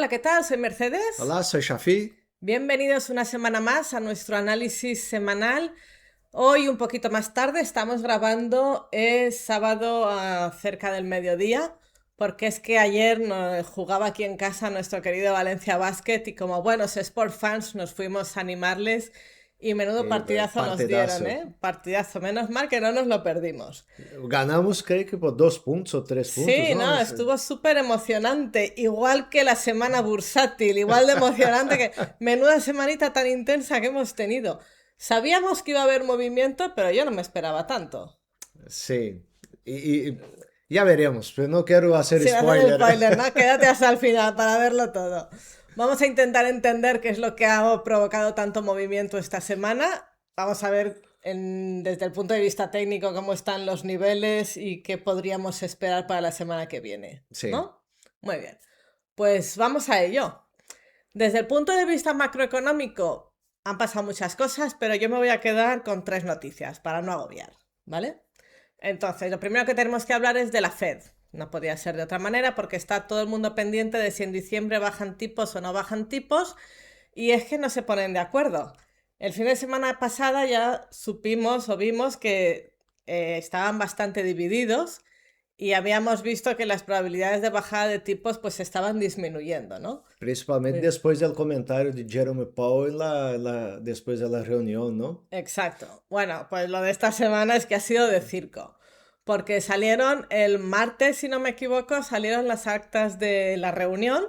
Hola, ¿qué tal? Soy Mercedes. Hola, soy Shafi. Bienvenidos una semana más a nuestro análisis semanal. Hoy, un poquito más tarde, estamos grabando sábado cerca del mediodía, porque es que ayer jugaba aquí en casa nuestro querido Valencia Basket y como buenos sport fans nos fuimos a animarles y menudo partidazo nos dieron, Partidazo. ¿eh? Partidazo. Menos mal que no nos lo perdimos. Ganamos, creo que por 2 puntos o 3 puntos, Sí, ¿no? no, estuvo súper emocionante, igual que la semana bursátil, igual de emocionante que menuda semanita tan intensa que hemos tenido. Sabíamos que iba a haber movimiento, pero yo no me esperaba tanto. Sí. Y ya veremos, pero no quiero hacer Sin hacer spoiler. spoiler, ¿no? Quédate hasta el final para verlo todo. Vamos a intentar entender qué es lo que ha provocado tanto movimiento esta semana. Vamos a ver desde el punto de vista técnico cómo están los niveles y qué podríamos esperar para la semana que viene, Sí, ¿no? Muy bien. Pues vamos a ello. Desde el punto de vista macroeconómico han pasado muchas cosas, pero yo me voy a quedar con tres noticias para no agobiar, ¿vale? Entonces, lo primero que tenemos que hablar es de la Fed. No podía ser de otra manera porque está todo el mundo pendiente de si en diciembre bajan tipos o no bajan tipos y es que no se ponen de acuerdo. El fin de semana pasada ya supimos o vimos que estaban bastante divididos y habíamos visto que las probabilidades de bajada de tipos pues estaban disminuyendo, ¿no? principalmente Eh, después del comentario de Jerome Powell después de la reunión, ¿no? Exacto. Bueno, pues lo de esta semana es que ha sido de circo. Porque salieron el martes, si no me equivoco, salieron las actas de la reunión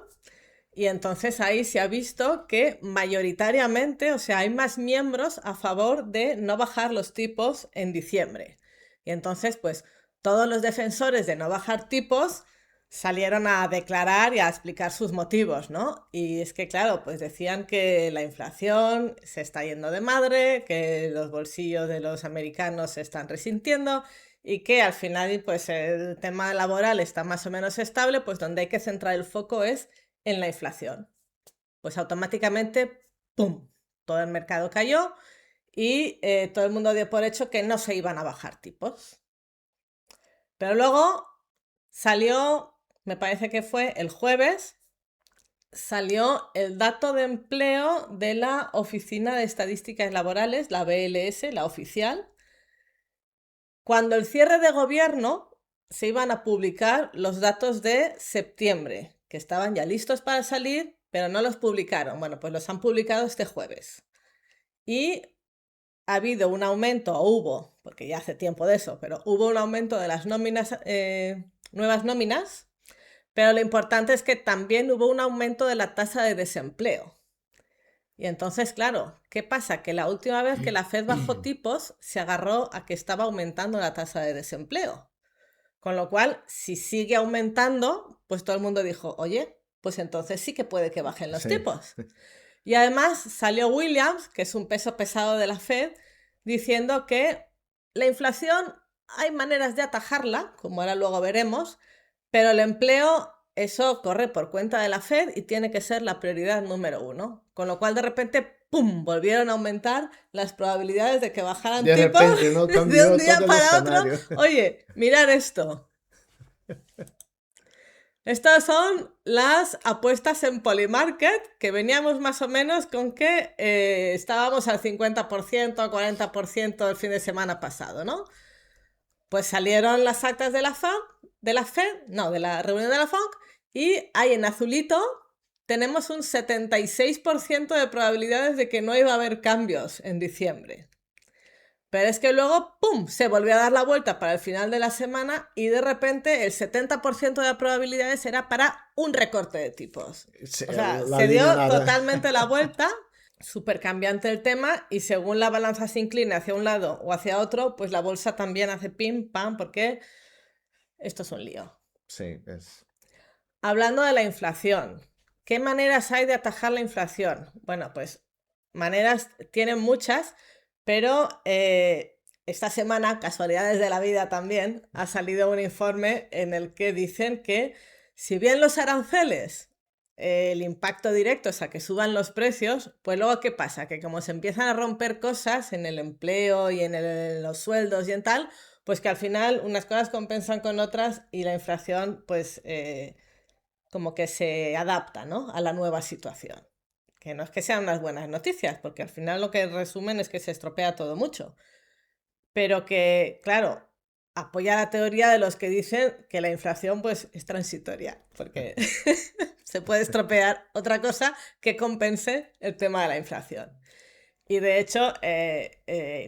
y entonces ahí se ha visto que mayoritariamente, o sea, hay más miembros a favor de no bajar los tipos en diciembre. Y entonces, pues, todos los defensores de no bajar tipos salieron a declarar y a explicar sus motivos, ¿no? Y es que, claro, pues decían que la inflación se está yendo de madre, que los bolsillos de los americanos se están resintiendo y que al final, pues, el tema laboral está más o menos estable, pues donde hay que centrar el foco es en la inflación. Pues automáticamente, ¡pum!, todo el mercado cayó y todo el mundo dio por hecho que no se iban a bajar tipos. Pero luego salió, me parece que fue el jueves, salió el dato de empleo de la Oficina de Estadísticas Laborales, la BLS, la oficial, cuando el cierre de gobierno se iban a publicar los datos de septiembre, que estaban ya listos para salir, pero no los publicaron. Bueno, pues los han publicado este jueves. Y ha habido un aumento, o hubo, porque ya hace tiempo de eso, pero hubo un aumento de las nóminas, nuevas nóminas, pero lo importante es que también hubo un aumento de la tasa de desempleo. Y entonces, claro, ¿qué pasa? Que la última vez que la Fed bajó tipos se agarró a que estaba aumentando la tasa de desempleo. Con lo cual, si sigue aumentando, pues todo el mundo dijo, oye, pues entonces sí que puede que bajen los Sí. tipos. Y además salió Williams, que es un peso pesado de la Fed, diciendo que la inflación hay maneras de atajarla, como ahora luego veremos, pero el empleo, eso corre por cuenta de la Fed y tiene que ser la prioridad número uno. Con lo cual, de repente, ¡pum!, volvieron a aumentar las probabilidades de que bajaran De tipos repente, ¿no? de un Cambió día todo el para otro. escenario. Oye, mirar esto. Estas son las apuestas en Polymarket, que veníamos más o menos con que estábamos al 50%, 40% el fin de semana pasado, ¿no? Pues salieron las actas de la Fed, no, de la reunión de la FONC, y ahí en azulito tenemos un 76% de probabilidades de que no iba a haber cambios en diciembre. Pero es que luego, ¡pum!, se volvió a dar la vuelta para el final de la semana y de repente el 70% de probabilidades era para un recorte de tipos. Sí, O sea, la se línea dio nada. totalmente la vuelta, súper cambiante el tema y según la balanza se incline hacia un lado o hacia otro, pues la bolsa también hace pim, pam, porque esto es un lío. Sí, es. Hablando de la inflación, ¿qué maneras hay de atajar la inflación? Bueno, pues maneras tienen muchas, pero esta semana, casualidades de la vida también, ha salido un informe en el que dicen que si bien los aranceles, el impacto directo es a que suban los precios, pues luego ¿qué pasa? Que como se empiezan a romper cosas en el empleo y en los sueldos y en tal, pues que al final unas cosas compensan con otras y la inflación pues como que se adapta, ¿no?, a la nueva situación. Que no es que sean unas buenas noticias, porque al final lo que resumen es que se estropea todo mucho. Pero que, claro, apoya la teoría de los que dicen que la inflación pues es transitoria, porque se puede estropear otra cosa que compense el tema de la inflación. Y de hecho,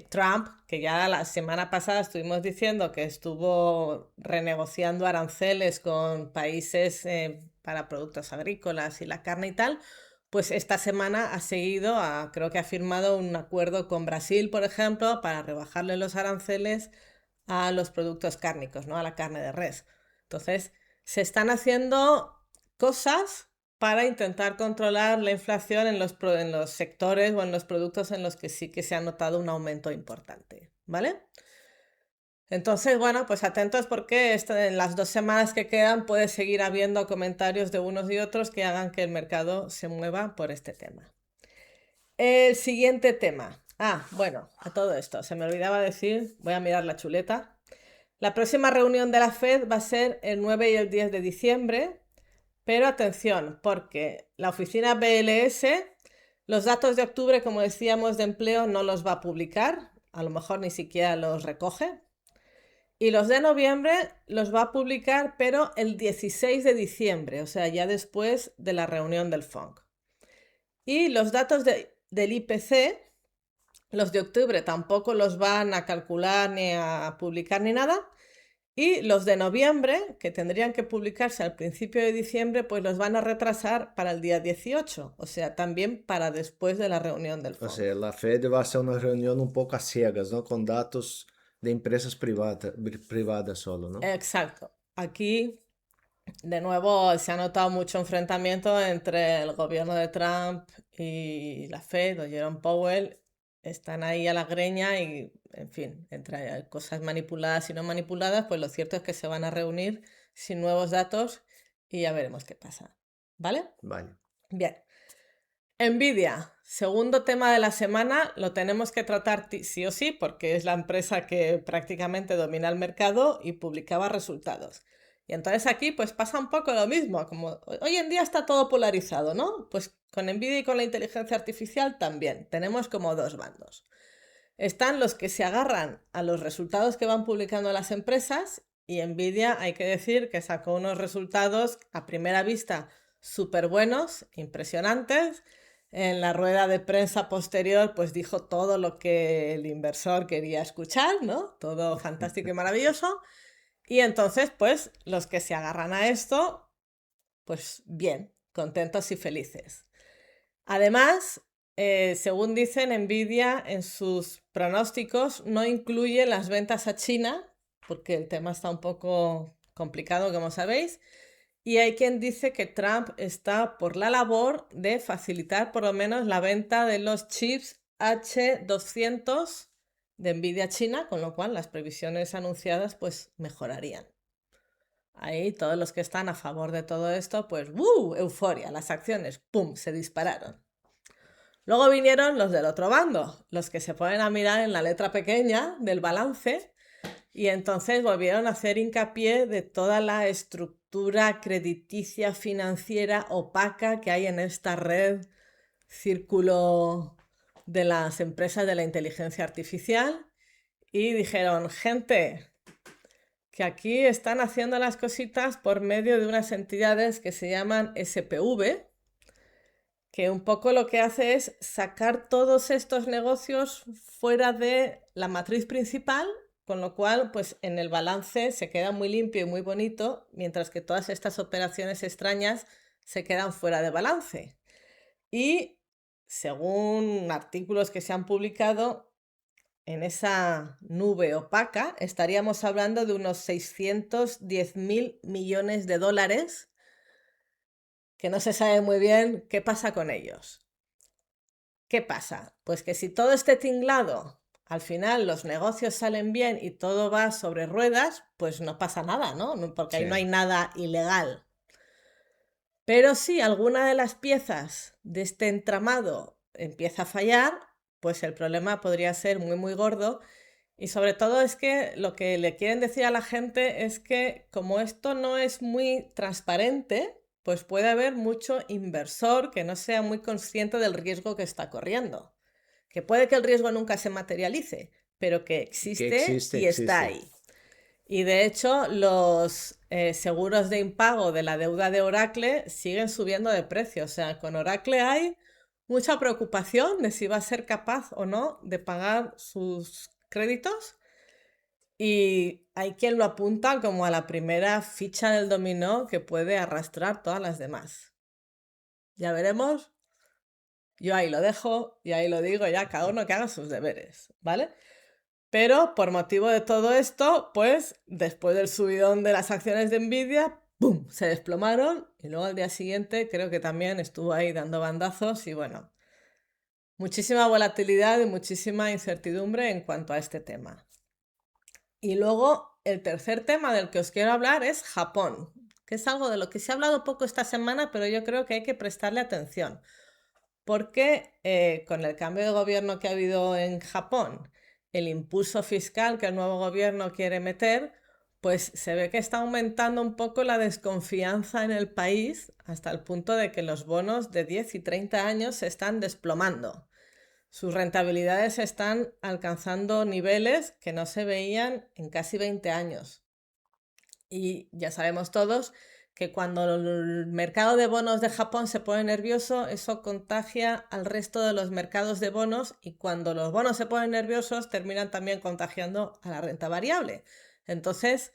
Trump, que ya la semana pasada estuvimos diciendo que estuvo renegociando aranceles con países para productos agrícolas y la carne y tal, pues esta semana ha seguido, creo que ha firmado un acuerdo con Brasil, por ejemplo, para rebajarle los aranceles a los productos cárnicos, ¿no?, a la carne de res. Entonces, se están haciendo cosas para intentar controlar la inflación en los sectores o en los productos en los que sí que se ha notado un aumento importante, ¿vale? Entonces, bueno, pues atentos porque en las 2 semanas que quedan puede seguir habiendo comentarios de unos y otros que hagan que el mercado se mueva por este tema. El siguiente tema. Bueno, a todo esto, se me olvidaba decir, voy a mirar la chuleta. La próxima reunión de la Fed va a ser el 9 y el 10 de diciembre, pero atención, porque la oficina BLS, los datos de octubre, como decíamos, de empleo no los va a publicar, a lo mejor ni siquiera los recoge. Y los de noviembre los va a publicar, pero el 16 de diciembre, o sea, ya después de la reunión del FONC. Y los datos del IPC, los de octubre tampoco los van a calcular ni a publicar ni nada. Y los de noviembre, que tendrían que publicarse al principio de diciembre, pues los van a retrasar para el día 18, o sea, también para después de la reunión del O FONC. sea, la Fed va a ser una reunión un poco a ciegas, ¿no? Con datos de empresas privadas solo, ¿no? Exacto. Aquí, de nuevo, se ha notado mucho enfrentamiento entre el gobierno de Trump y la Fed o Jerome Powell. Están ahí a la greña y, en fin, entre cosas manipuladas y no manipuladas, pues lo cierto es que se van a reunir sin nuevos datos y ya veremos qué pasa. ¿Vale? Vale. Bien. Nvidia, segundo tema de la semana, lo tenemos que tratar sí o sí porque es la empresa que prácticamente domina el mercado y publicaba resultados. Y entonces aquí pues pasa un poco lo mismo, como hoy en día está todo polarizado, ¿no? Pues con Nvidia y con la inteligencia artificial también, tenemos como dos bandos. Están los que se agarran a los resultados que van publicando las empresas y Nvidia hay que decir que sacó unos resultados a primera vista súper buenos, impresionantes. En la rueda de prensa posterior pues dijo todo lo que el inversor quería escuchar, ¿no? Todo fantástico y maravilloso. Y entonces pues los que se agarran a esto, pues bien, contentos y felices. Además, según dicen, Nvidia en sus pronósticos no incluye las ventas a China, porque el tema está un poco complicado, como sabéis, y hay quien dice que Trump está por la labor de facilitar por lo menos la venta de los chips H200 de Nvidia a China, con lo cual las previsiones anunciadas pues mejorarían. Ahí todos los que están a favor de todo esto, pues euforia, las acciones, ¡pum!, se dispararon. Luego vinieron los del otro bando, los que se ponen a mirar en la letra pequeña del balance y entonces volvieron a hacer hincapié de toda la estructura crediticia financiera opaca que hay en esta red círculo de las empresas de la inteligencia artificial y dijeron, gente, que aquí están haciendo las cositas por medio de unas entidades que se llaman SPV, que un poco lo que hace es sacar todos estos negocios fuera de la matriz principal, con lo cual, pues en el balance se queda muy limpio y muy bonito, mientras que todas estas operaciones extrañas se quedan fuera de balance. Y según artículos que se han publicado, en esa nube opaca estaríamos hablando de unos 610.000 millones de dólares que no se sabe muy bien qué pasa con ellos. ¿Qué pasa? Pues que si todo este tinglado, al final los negocios salen bien y todo va sobre ruedas, pues no pasa nada, ¿no? Porque ahí no hay Sí. nada ilegal. Pero si alguna de las piezas de este entramado empieza a fallar, pues el problema podría ser muy, muy gordo. Y sobre todo es que lo que le quieren decir a la gente es que como esto no es muy transparente, pues puede haber mucho inversor que no sea muy consciente del riesgo que está corriendo. Que puede que el riesgo nunca se materialice, pero que existe y está ahí. Y de hecho, los seguros de impago de la deuda de Oracle siguen subiendo de precio. O sea, con Oracle hay mucha preocupación de si va a ser capaz o no de pagar sus créditos. Y hay quien lo apunta como a la primera ficha del dominó que puede arrastrar todas las demás. Ya veremos. Yo ahí lo dejo y ahí lo digo, ya cada uno que haga sus deberes, ¿vale? Pero por motivo de todo esto, pues después del subidón de las acciones de Nvidia, ¡pum!, se desplomaron y luego al día siguiente creo que también estuvo ahí dando bandazos y bueno, muchísima volatilidad y muchísima incertidumbre en cuanto a este tema. Y luego el tercer tema del que os quiero hablar es Japón, que es algo de lo que se ha hablado poco esta semana, pero yo creo que hay que prestarle atención, porque con el cambio de gobierno que ha habido en Japón, el impulso fiscal que el nuevo gobierno quiere meter, pues se ve que está aumentando un poco la desconfianza en el país hasta el punto de que los bonos de 10 y 30 años se están desplomando. Sus rentabilidades están alcanzando niveles que no se veían en casi 20 años. Y ya sabemos todos que cuando el mercado de bonos de Japón se pone nervioso, eso contagia al resto de los mercados de bonos y cuando los bonos se ponen nerviosos terminan también contagiando a la renta variable. Entonces,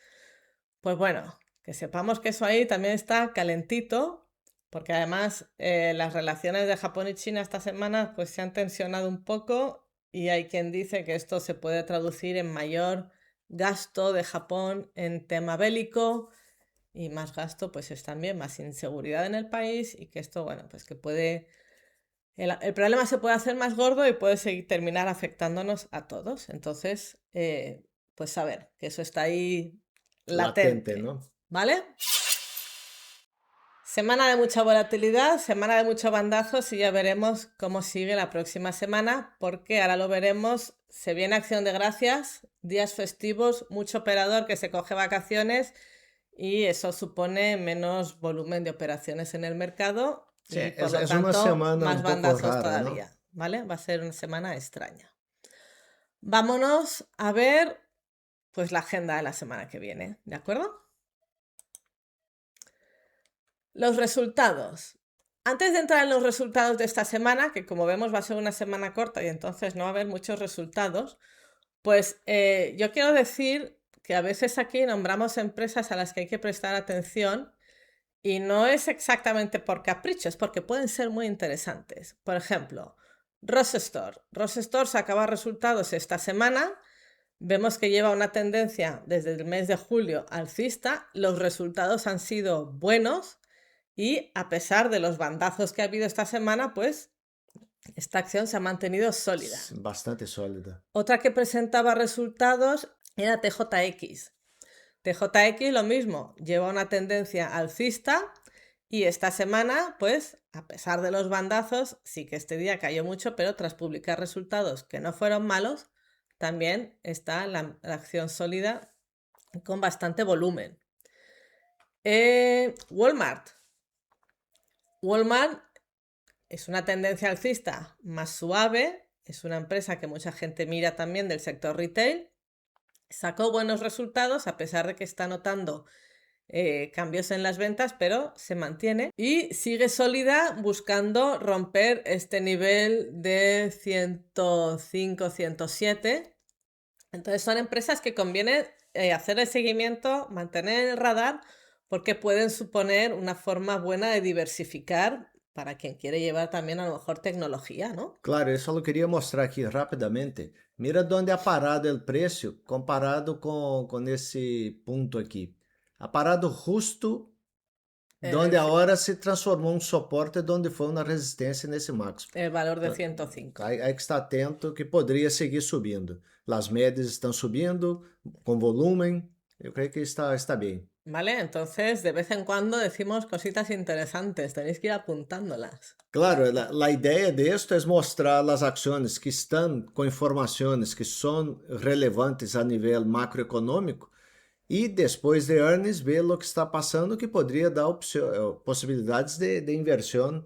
pues bueno, que sepamos que eso ahí también está calentito, porque además las relaciones de Japón y China esta semana pues se han tensionado un poco y hay quien dice que esto se puede traducir en mayor gasto de Japón en tema bélico y más gasto pues es también más inseguridad en el país y que esto, bueno, pues que puede... El problema se puede hacer más gordo y puede terminar afectándonos a todos. Entonces, pues saber que eso está ahí latente, ¿no? ¿vale? Semana de mucha volatilidad, semana de muchos bandazos y ya veremos cómo sigue la próxima semana, porque ahora lo veremos, se viene Acción de Gracias, días festivos, mucho operador que se coge vacaciones y eso supone menos volumen de operaciones en el mercado Sí, y por lo es una tanto semana más un poco bandazos rara, ¿no? todavía, ¿vale? Va a ser una semana extraña. Vámonos a ver pues la agenda de la semana que viene, ¿de acuerdo? Los resultados. Antes de entrar en los resultados de esta semana, que como vemos va a ser una semana corta y entonces no va a haber muchos resultados, pues yo quiero decir que a veces aquí nombramos empresas a las que hay que prestar atención y no es exactamente por capricho, es porque pueden ser muy interesantes. Por ejemplo, Ross Store. Ross Store sacaba resultados esta semana. Vemos que lleva una tendencia desde el mes de julio alcista. Los resultados han sido buenos y a pesar de los bandazos que ha habido esta semana, pues esta acción se ha mantenido sólida. Bastante sólida. Otra que presentaba resultados era TJX. TJX lo mismo, lleva una tendencia alcista y esta semana, pues a pesar de los bandazos, sí que este día cayó mucho, pero tras publicar resultados que no fueron malos, también está la acción sólida con bastante volumen. Walmart. Walmart es una tendencia alcista más suave, es una empresa que mucha gente mira también del sector retail. Sacó buenos resultados a pesar de que está notando cambios en las ventas, pero se mantiene y sigue sólida buscando romper este nivel de 105, 107. Entonces son empresas que conviene hacer el seguimiento, mantener en el radar, porque pueden suponer una forma buena de diversificar para quien quiere llevar también a lo mejor tecnología, ¿no? Claro, eu só queria mostrar aqui rapidamente. Mira onde ha parado o preço comparado com esse ponto aqui. Ha parado justo donde agora se transformou um suporte, donde foi uma resistência nesse máximo. El valor de Então, 105. Hay que estar atento que poderia seguir subindo. As médias estão subindo com volumen. Eu creio que está bem. ¿Vale? Entonces, de vez en cuando decimos cositas interesantes, tenéis que ir apuntándolas. Claro, a ideia disto é mostrar as ações que estão com informações que são relevantes a nível macroeconômico E depois de earnings, ver o que está passando, que poderia dar possibilidades de inversão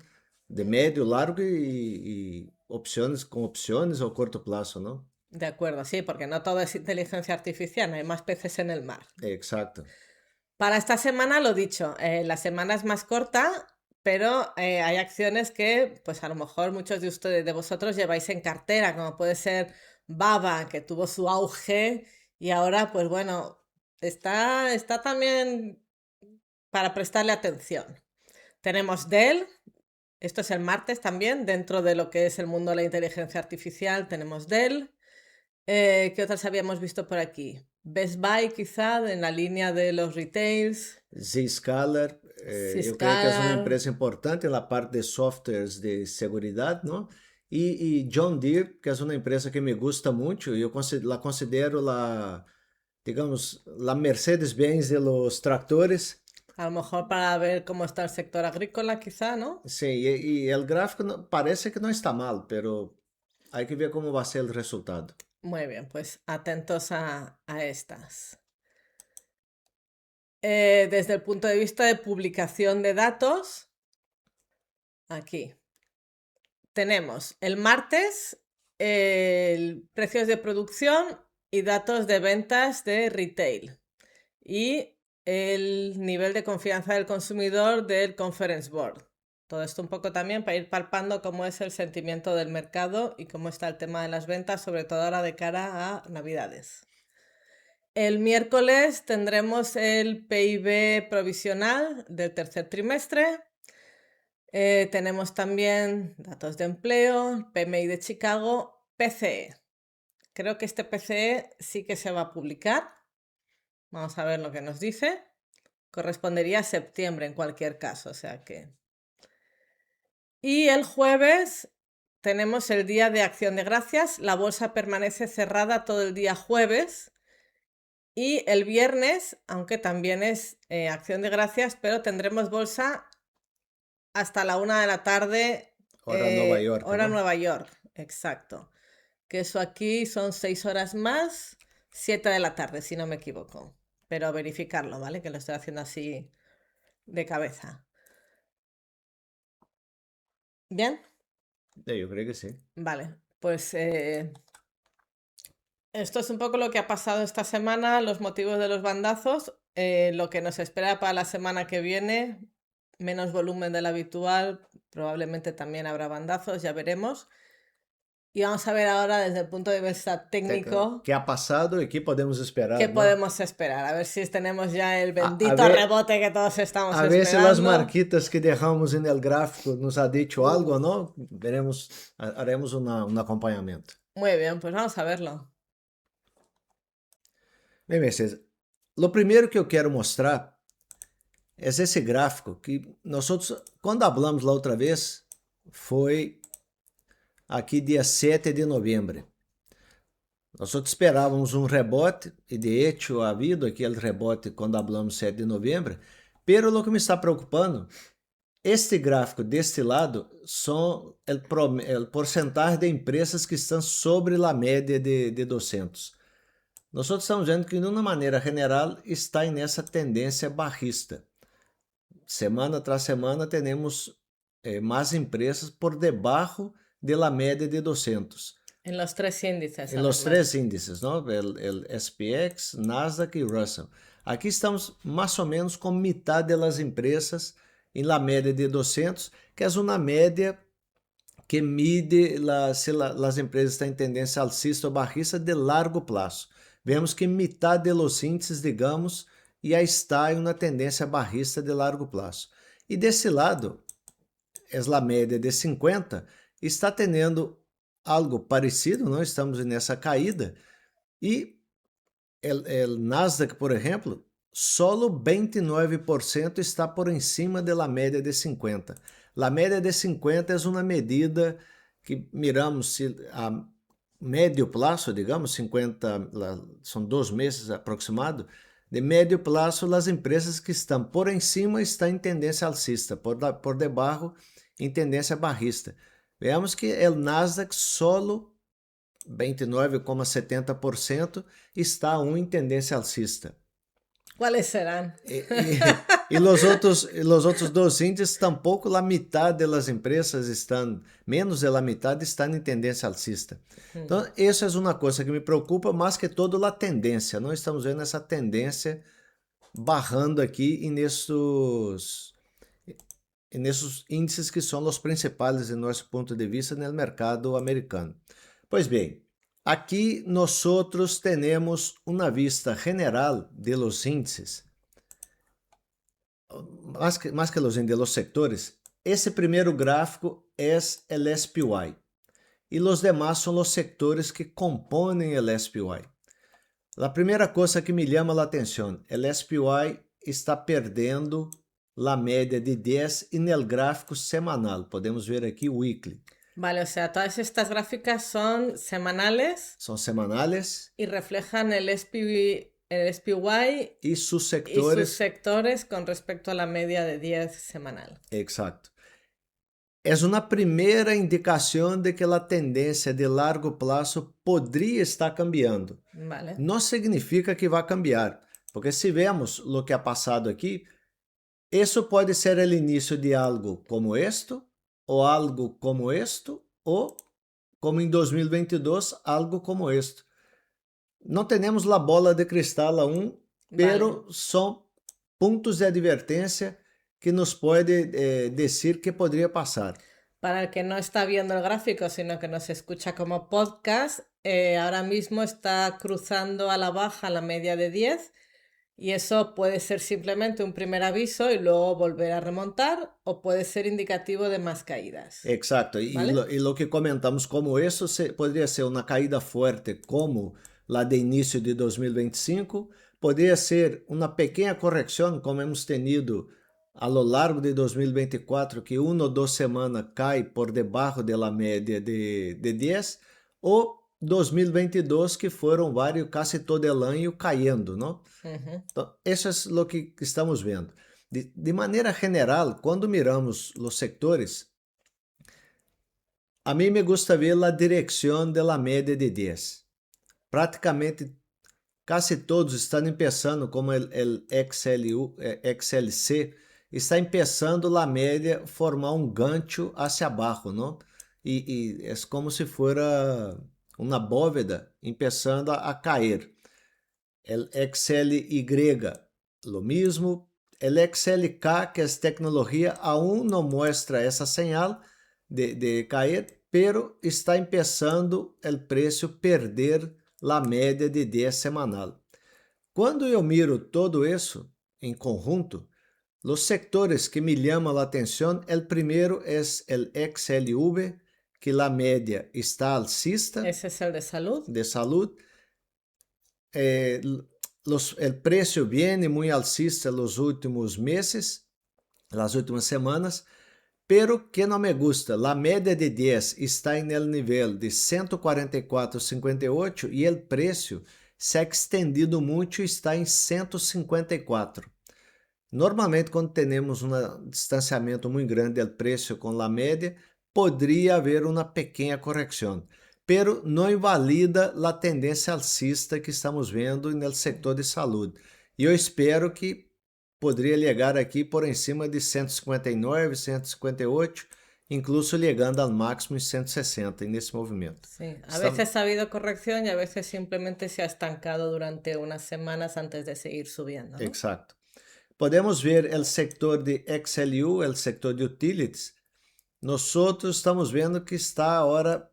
de médio, largo e opções com opções ao curto prazo, não? De acuerdo, sí, porque no todo es inteligencia artificial, no hay más peces en el mar. Exacto. Para esta semana, lo dicho, la semana es más corta, pero hay acciones que, pues a lo mejor muchos de ustedes, de vosotros, lleváis en cartera, como puede ser Baba, que tuvo su auge y ahora, pues bueno, está también para prestarle atención. Tenemos Dell, esto es el martes también, dentro de lo que es el mundo de la inteligencia artificial, tenemos Dell. ¿Qué otras habíamos visto por aquí? Best Buy, quizá, en la línea de los retails. Zscaler, eu creio que é uma Ciscar, empresa importante na parte de softwares de segurança, não? E John Deere, que é uma empresa que me gusta muito, eu la considero la, digamos, la Mercedes-Benz de los tractores. a lo mejor para ver cómo está el sector agrícola, quizá, ¿no? Sim, e o gráfico parece que não está mal, pero hay que ver como vai ser o resultado. Muy bien, pues atentos a estas. Desde el punto de vista de publicación de datos, aquí tenemos el martes precios de producción y datos de ventas de retail y el nivel de confianza del consumidor del Conference Board. Todo esto un poco también para ir palpando cómo es el sentimiento del mercado y cómo está el tema de las ventas, sobre todo ahora de cara a Navidades. El miércoles tendremos el PIB provisional del tercer trimestre. Tenemos también datos de empleo, PMI de Chicago, PCE. Creo que este PCE sí que se va a publicar. Vamos a ver lo que nos dice. Correspondería a septiembre en cualquier caso, o sea que... Y el jueves tenemos el Día de Acción de Gracias. La bolsa permanece cerrada todo el día jueves. Y el viernes, aunque también es Acción de Gracias, pero tendremos bolsa hasta la 1 de la tarde. Hora Nova York, hora ¿no? Nueva York, exacto. Que eso aquí son 6 horas más, 7 de la tarde, si no me equivoco. Pero verificarlo, ¿vale? Que lo estoy haciendo así de cabeza. ¿Bien? Eu creio que sim. Vale, pues esto es un poco lo que ha pasado esta semana, los motivos de los bandazos, lo que nos espera para la semana que viene, menos volumen del habitual, probablemente también habrá bandazos, ya veremos. Y vamos a ver ahora desde el punto de vista técnico Que ha passado e que podemos esperar, qué ¿no? podemos esperar. A ver si tenemos ya el A bendito ver, rebote que todos estamos a ver se as esperando. marquitas que deixamos no gráfico nos ha dicho algo ou não. Veremos, haremos um acompanhamento. Muy bien, pues vamos a verlo. Bem, Mercedes, o primeiro que eu quero mostrar é esse gráfico que nós outros, quando falamos lá outra vez, foi aqui dia 7 de novembro. Nós outros esperávamos um rebote, e de hecho ha havido aquele rebote quando falamos 7 de novembro, pero o que me está preocupando, este gráfico deste lado são o porcentagem de empresas que estão sobre a média de 200. Nós outros estamos vendo que, de uma maneira general, está nessa tendência barrista. Semana tras semana, temos mais empresas por debaixo da média de 200. En los tres índices. Em los três índices, não? O SPX, Nasdaq e Russell. Aqui estamos mais ou menos com metade das empresas em la média de 200, que é uma média que mide se as empresas estão em tendência alcista ou barrista de largo prazo. Vemos que metade dos índices, digamos, já está em uma tendência barrista de largo prazo. E desse lado, a média de 50 está tendo algo parecido, não estamos nessa caída, e o Nasdaq, por exemplo, solo 29% está por em cima da média de 50. A média de 50 é uma medida que miramos se a médio prazo, digamos, 50, são 2 meses aproximado, de médio prazo, as empresas que estão por em cima estão em tendência alcista, por debaixo em tendência barrista. Veamos que o Nasdaq solo 29,70% está em tendência alcista. ¿Cuáles serán? E os outros dois índices, tampouco a metade das empresas estão, menos da metade estão em tendência alcista. Então, essa é uma coisa que me preocupa mais que todo a tendência. Não estamos vendo essa tendência barrando aqui nesses índices que são os principais, de nosso ponto de vista, no mercado americano. Pois bem, aqui nós temos uma vista general de los índices, mais que los índices, de los sectores. Esse primeiro gráfico é o SPY e os demais são os sectores que compõem o SPY. A primeira coisa que me chama a atenção, o SPY está perdendo a média de 10 e no gráfico semanal. Podemos ver aqui o weekly. Vale, o sea, todas estas gráficas son semanales São semanales y reflejan el SPY e sus y sus sectores. sectores con respecto a la media de 10 semanal. Exacto. É uma primeira indicação de que a tendência de largo prazo poderia estar cambiando. Vale. Não significa que vai cambiar, porque se vemos o que ha passado aqui, isso pode ser o início de algo como isto, ou algo como isto, ou como em 2022, algo como isto. Não temos a bola de cristal aún, pero são pontos de advertência que nos pode dizer que poderia passar. Para el que no está viendo el gráfico, sino que nos escucha como podcast, ahora mismo está cruzando a la baja la media de 10 y eso puede ser simplemente un primer aviso y luego volver a remontar o puede ser indicativo de más caídas. Exacto. ¿Vale? E lo que comentamos como isso poderia ser uma caída forte como la de início de 2025, poderia ser uma pequena correção como hemos tenido a lo largo de 2024, que uma ou duas semanas cai por debaixo da média de 10, ou 2022, que foram vários, quase todo o ano caindo, não? Então, isso é o que estamos vendo. De maneira general, quando miramos os sectores, a mim me gusta ver a direção da média de 10. Praticamente, quase todos estão começando, como o XLC, está começando a média formar um gancho hacia abaixo, não? E é como se fosse uma bóveda começando a cair. O XLY, lo mesmo. O XLK, que é tecnologia, aún não mostra essa señal de cair, pero está começando o preço perder a média de 10 semanal. Quando eu miro todo isso em conjunto, os sectores que me chamam a atenção, o primeiro é o XLV, que a média está alcista. Ese es el de salud. De salud. O preço vem muito alcista nos últimos meses, nas últimas semanas, pero que não me gusta, a média de 10 está em el nível de 144,58 e o preço se ha extendido muito e está em 154. Normalmente, quando temos um distanciamento muito grande do preço com a média, poderia haver uma pequena correção, pero não invalida a tendência alcista que estamos vendo no setor de saúde. E eu espero que poderia chegar aqui por em cima de 159, 158, incluso chegando ao máximo em 160 nesse movimento. Sí, a veces ha habido corrección y a veces simplemente se ha estancado durante unas semanas antes de seguir subiendo, ¿no? Exacto. Podemos ver o setor de XLU, o setor de utilities. Nós estamos vendo que está agora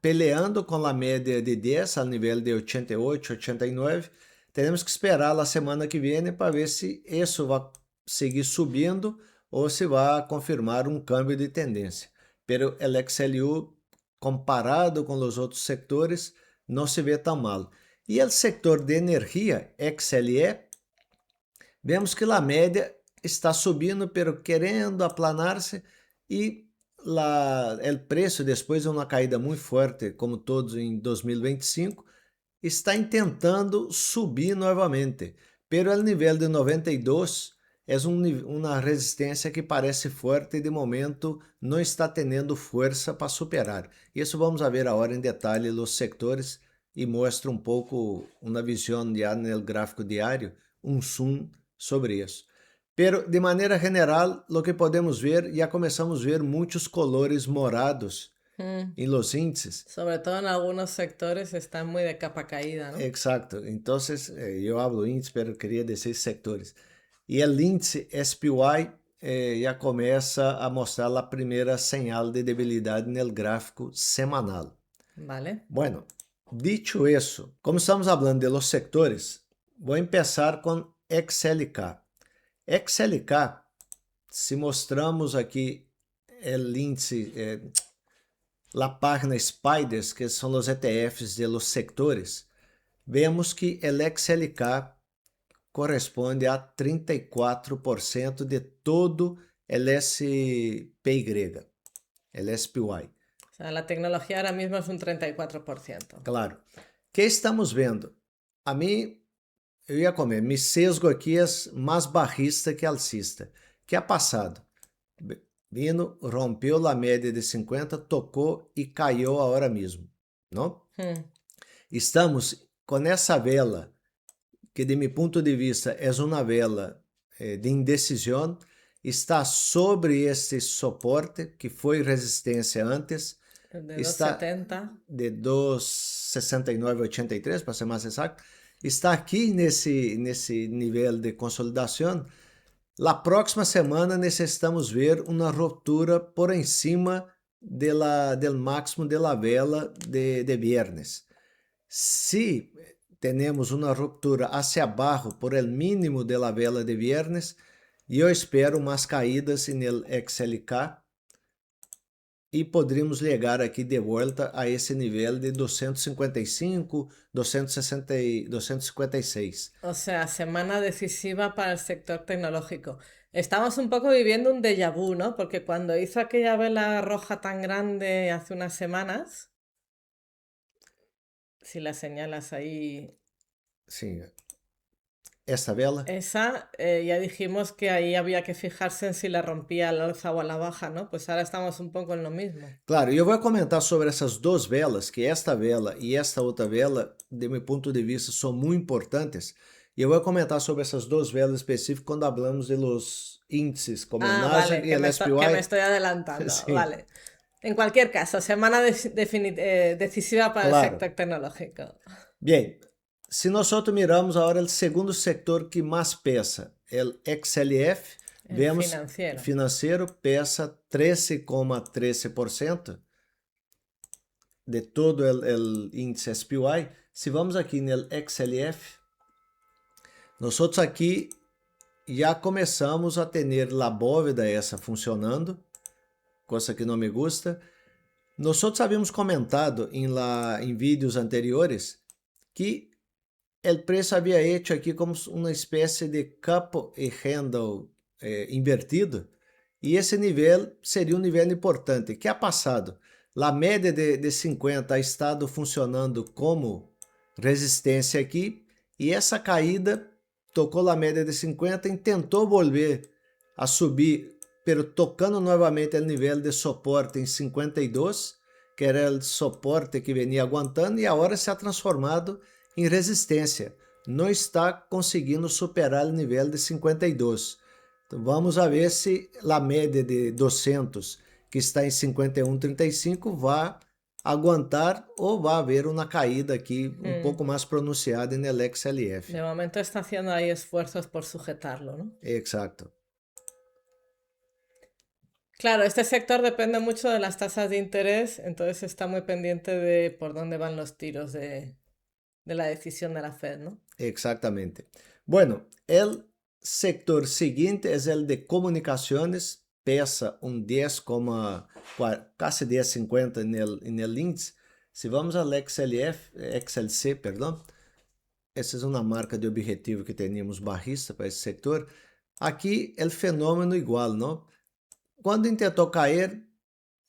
peleando com a média de 10 ao nível de 88, 89. Temos que esperar a semana que vem para ver se isso vai seguir subindo ou se vai confirmar um câmbio de tendência. Pero o XLU, comparado com os outros sectores, não se vê tão mal. E o setor de energia, XLE, vemos que a média está subindo, pero querendo aplanar-se, e o preço, depois de uma caída muito forte, como todos em 2025, está tentando subir novamente, pero o nível de 92 é uma resistência que parece forte e de momento não está tendo força para superar. Isso vamos ver agora em detalhe os sectores e mostra um pouco uma visão já no gráfico diário, um zoom sobre isso. Pero, de maneira general, lo que podemos ver, já começamos a ver muitos colores morados em los índices. Sobre todo en algunos sectores están muy de capa caída, ¿no? Exacto. Então, eu hablo índice, pero queria dizer sectores. E o índice SPY já começa a mostrar a primeira señal de debilidade no gráfico semanal. Vale. Bueno, dicho isso, como estamos falando de los sectores, vou começar com XLK. XLK, se mostramos aqui o índice, a página Spiders, que são os ETFs de los sectores, vemos que o XLK corresponde a 34% de todo o SPY, o SPY. O sea, la tecnología ahora mismo es un 34%. Claro. Que estamos vendo? A mim, eu ia comer, mi sesgo aqui é mais barrista que alcista. Que é passado? Vino, rompeu a média de 50, tocou e caiu a hora mesmo, não? Estamos com essa vela, que de meu ponto de vista é uma vela de indecisão, está sobre este suporte, que foi resistência antes, De está 2,70. de 2,6983, para ser mais exato, está aqui nesse nível de consolidação. La próxima semana necessitamos ver uma ruptura por em cima del máximo de la vela de viernes. Se temos uma ruptura hacia abaixo por el mínimo de la vela de viernes, eu espero mais caídas no XLK e poderíamos chegar aqui de volta a esse nível de 255, 260, 256. O sea, semana decisiva para el sector tecnológico. Estamos un poco viviendo un déjà vu, ¿no? Porque cuando hizo aquella vela roja tan grande hace unas semanas, si la señalas ahí, Sim. Esta vela? esa, ya dijimos que ahí había que fijarse en si la rompía al alza o a la baja, ¿no? Pues ahora estamos un poco en lo mismo. Claro, e eu vou comentar sobre essas duas velas, que esta vela e esta outra vela, de meu ponto de vista, são muito importantes. E eu vou comentar sobre essas duas velas específicas quando hablamos de los índices, como el Ah, Nasdaq vale, y el que SPY. me estoy adelantando. Sí. Vale. En cualquier caso, semana decisiva para el Claro. sector tecnológico. Bien, se nós miramos agora o segundo sector que mais pesa, o XLF, El vemos financiero. financeiro pesa 13,13% de todo o índice SPY. Se vamos aqui no XLF, nós aqui já começamos a ter a bóveda essa funcionando, coisa que não me gusta. Nós havíamos comentado em vídeos anteriores que o preço havia hecho aqui como uma espécie de cup e handle invertido, e esse nível seria um nível importante. Que ha passado? A média de 50 ha estado funcionando como resistência aqui, e essa caída tocou a média de 50 e tentou volver a subir, pero tocando novamente o nível de soporte em 52, que era o soporte que venia aguantando, e agora se ha transformado em resistência. Não está conseguindo superar o nível de 52. Então vamos a ver se a média de 200, que está em 51,35, vai aguantar ou vai haver uma caída aqui um pouco mais pronunciada no XLF. De momento está haciendo ahí esfuerzos por sujetarlo, ¿no? Exacto. Claro, este sector depende mucho de las tasas de interés, entonces está muy pendiente de por dónde van los tiros de la decisión de la Fed, ¿no? Exactamente. Bueno, el sector siguiente es el de comunicaciones, pesa un 10, casi 10,50 en el índice. Si vamos al XLC, perdón, essa é uma marca de objetivo que teníamos barrista para esse setor. Aqui, o fenômeno igual, não? Quando tentou cair,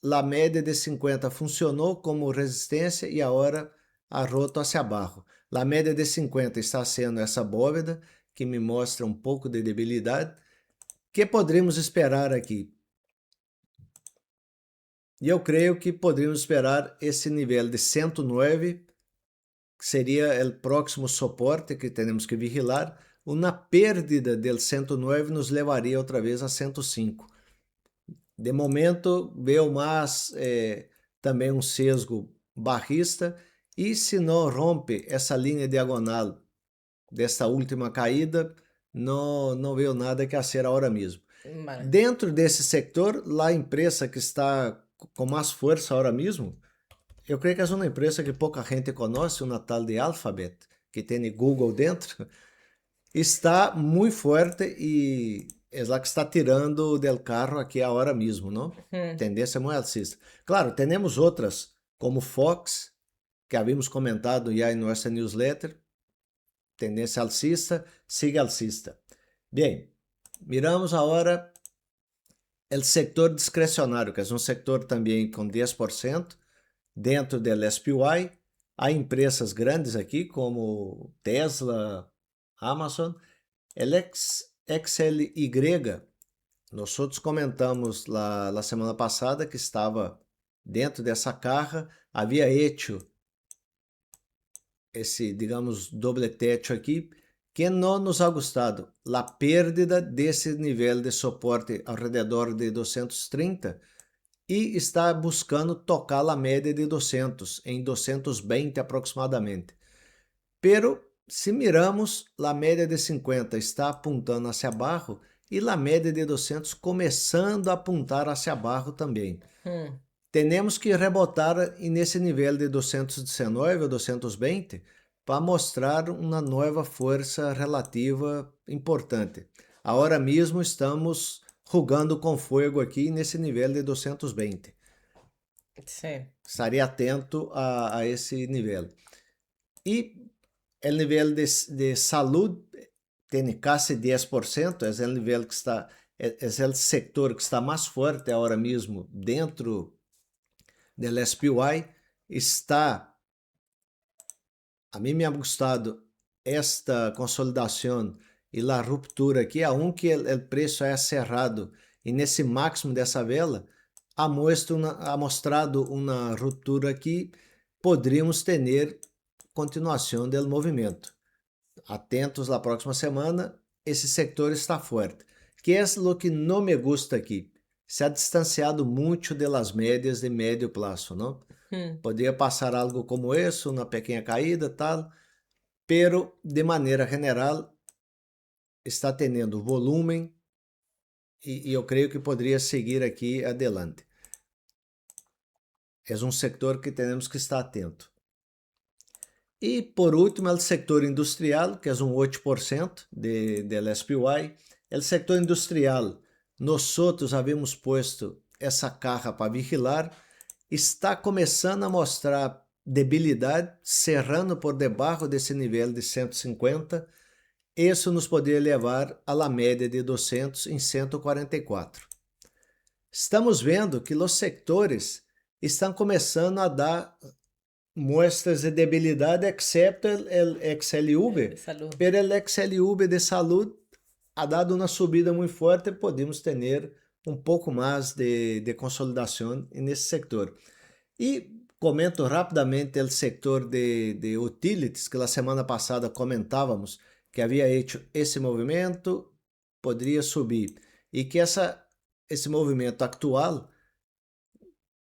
a média de 50 funcionou como resistência e agora ha roto hacia abaixo. A média de 50 está sendo essa bóveda, que me mostra um pouco de debilidade. Que poderíamos esperar aqui? E eu creio que poderíamos esperar esse nível de 109, que seria o próximo suporte que temos que vigilar. uma pérdida del 109 nos levaria outra vez a 105. De momento, veo mais também um sesgo barrista, e se não rompe essa linha diagonal desta última caída, não veo nada que hacer agora mesmo. Vale. Dentro desse sector, a empresa que está com mais força agora mesmo, eu creio que é uma empresa que pouca gente conhece, uma tal de Alphabet, que tem Google dentro, está muito forte e é a que está tirando del carro aqui agora mesmo, não? Tendência muito alcista. Claro, temos outras, como Fox, que havíamos comentado já em nossa newsletter, tendência alcista, siga alcista. Bem, miramos agora o setor discrecionário, que é um setor também com 10% dentro do SPY. Há empresas grandes aqui, como Tesla, Amazon, XLY. Nós outros comentamos lá semana passada que estava dentro dessa caja, havia hecho esse, digamos, doble techo aqui, que não nos ha gostado. A perda desse nível de suporte ao redor de 230 e está buscando tocar a média de 200, em 220 aproximadamente. Pero, se miramos, a média de 50 está apontando hacia abaixo e a média de 200 começando a apontar hacia abaixo também. Temos que rebotar nesse nível de 219 ou 220 para mostrar uma nova força relativa importante. Agora mesmo estamos jogando com fogo aqui nesse nível de 220. Sim. Estaria atento a esse nível. E o nível de saúde tem quase 10%, é o nível que está, é o setor que está mais forte agora mesmo dentro do SPY. Está, a mim me ha gostado esta consolidação e a ruptura aqui, aunque o preço é cerrado e nesse máximo dessa vela, ha mostrado uma ruptura que poderíamos ter continuação do movimento. Atentos na próxima semana, esse setor está forte. Que é o que não me gusta aqui. Se ha distanciado muito das médias de médio prazo, não? Poderia passar algo como isso, uma pequena caída, tal, pero de maneira geral está tendo volume e eu creio que poderia seguir aqui adelante. É um setor que temos que estar atento. E por último, o setor industrial, que é um 8% do SPY. O setor industrial, nós outros havíamos posto essa caja para vigilar, está começando a mostrar debilidade, cerrando por debaixo desse nível de 150. Isso nos poderia levar à média de 200 em 144. Estamos vendo que os sectores estão começando a dar mostras de debilidade, excepto o XLV, pero o XLV de saúde ha dado uma subida muito forte, podemos ter um pouco mais de consolidação nesse setor. E comento rapidamente o setor de utilities, que na semana passada comentávamos que havia feito esse movimento, poderia subir, e que esse movimento atual,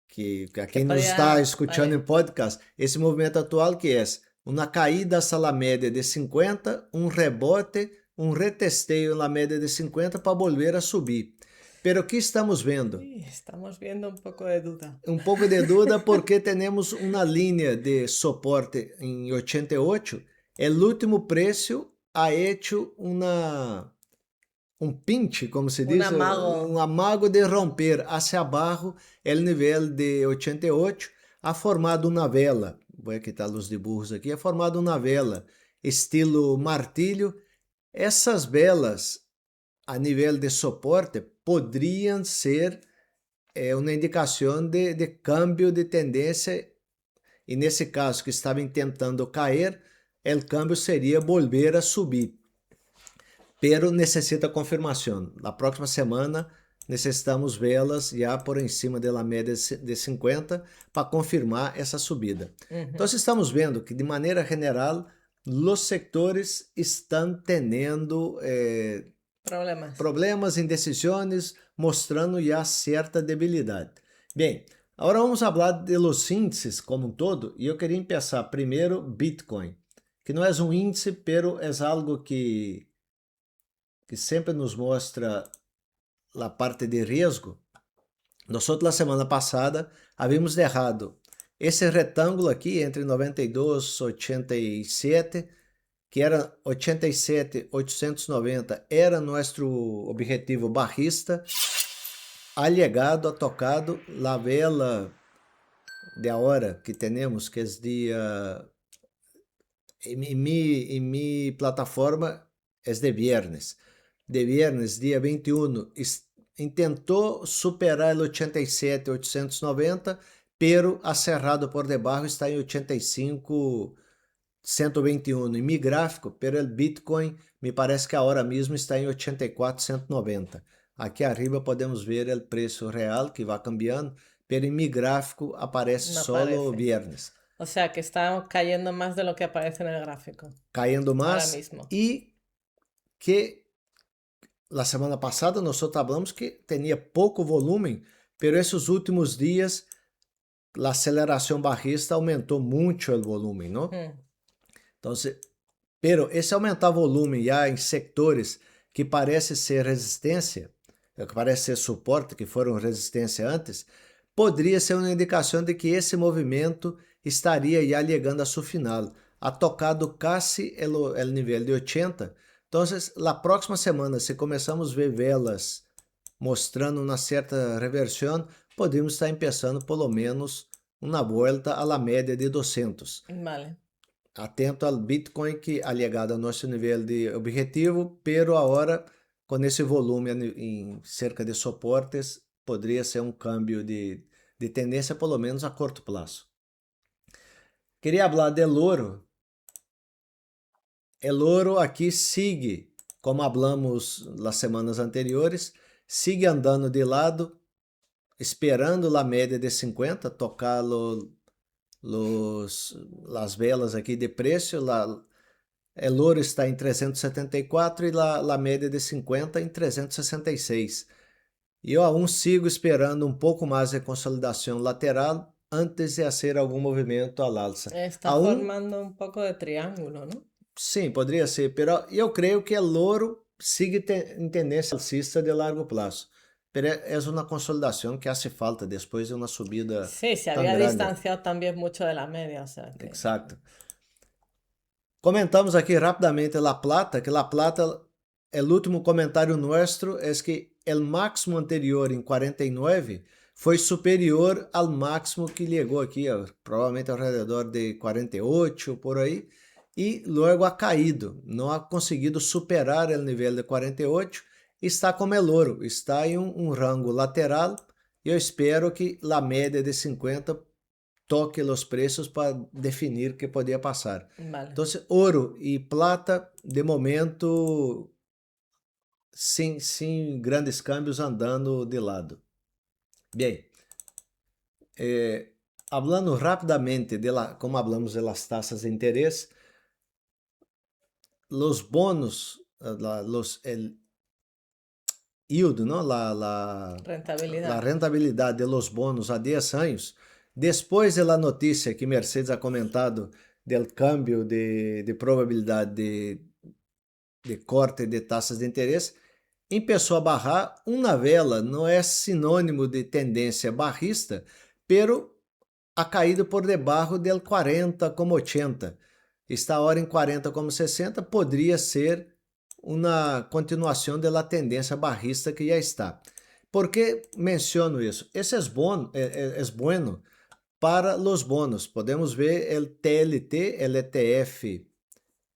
que a quem nos está escutando em podcast, esse movimento atual que é uma caída hasta a média de 50, um rebote, um retesteio na média de 50 para volver a subir. Pero o que estamos vendo? Estamos vendo um pouco de dúvida. Um pouco de dúvida porque temos uma linha de suporte em 88. O último preço ha hecho um pinch, como se diz, um amago de romper hacia abaixo o nível de 88, ha formado uma vela, vou quitar a luz de burros aqui, ha formado uma vela estilo martilho. Essas velas a nível de suporte poderiam ser uma indicação de câmbio de tendência, e nesse caso que estavam tentando cair, o câmbio seria volver a subir. Pero necessita confirmação. Na próxima semana necessitamos vê-las já por em cima da média de 50 para confirmar essa subida. Então estamos vendo que de maneira geral os sectores estão tendo Problemas. problemas, indecisões, mostrando já certa debilidade. Bem, agora vamos falar de los índices como um todo, e eu queria começar primeiro Bitcoin, que não é um índice, pero é algo que sempre nos mostra a parte de risco. Nós, na semana passada, havíamos deixado esse retângulo aqui entre 92 e 87, que era 87,890, era nosso objetivo barrista, allegado, tocado, a vela de hora que temos, que é dia, em minha plataforma, é de viernes. De viernes, dia 21, intentou superar o 87,890, pero acerrado por debaixo está em 85,121 em mi gráfico, pero o Bitcoin me parece que agora mesmo está em 84,190. Aqui arriba podemos ver o preço real que vai cambiando, pero em mi gráfico aparece No solo aparece. viernes. O sea que está cayendo más de lo que aparece en el gráfico. Caindo Ahora mais mismo. e que la semana passada nós falamos que tinha pouco volume, pero esses últimos dias a aceleração barrista aumentou muito o volume, não? Então, pero esse aumentar volume já em sectores que parece ser resistência, que parece ser suporte, que foram resistência antes, poderia ser uma indicação de que esse movimento estaria já chegando a seu final, ha tocado quase o nível de 80. Então, na próxima semana, se começamos a ver velas mostrando uma certa reversão, podemos estar começando pelo menos uma volta à la média de 200. Vale. Atento ao Bitcoin que ha chegado ao nosso nível de objetivo, pero agora com esse volume em cerca de soportes, poderia ser um câmbio de tendência, pelo menos a curto prazo. Queria falar del ouro. El ouro aqui sigue, como hablamos nas semanas anteriores, sigue andando de lado, esperando a média de 50, tocar as velas aqui de preço. O ouro está em 374 e a média de 50 em 366. E eu aún sigo esperando um pouco mais de consolidação lateral antes de fazer algum movimento al alza. Está formando un poco de triángulo, ¿no? Sim, poderia ser, pero eu creio que o ouro sigue em tendência alcista de largo prazo. Pero é uma consolidação que hace falta depois de uma subida Sí, se tan había grande. distanciado también mucho de la media, o sea que... Exacto. Comentamos aqui rapidamente La Plata, que La Plata, o último comentário nosso é que o máximo anterior em 49 foi superior ao máximo que chegou aqui, provavelmente ao redor de 48 por aí, e logo ha caído, não ha conseguido superar o nível de 48, está como el ouro, está em um rango lateral, e eu espero que a média de 50 toque os preços para definir que podia passar. Vale. Então, ouro e plata, de momento, sem grandes câmbios, andando de lado. Bem, hablando rapidamente, como hablamos de las tasas de interés, los bonos, el yield, ¿no? Rentabilidad. La rentabilidade de los bonos a 10 anos, depois da notícia que Mercedes ha comentado del cambio de probabilidade de corte de taxas de interesse, começou a barrar. Uma vela não é sinônimo de tendência barrista, pero ha caído por debaixo del 40,80. Está agora em 40,60, poderia ser uma continuação da tendência barrista que já está. Por que menciono isso? Esse é bueno para os bonos. Podemos ver o TLT, o ETF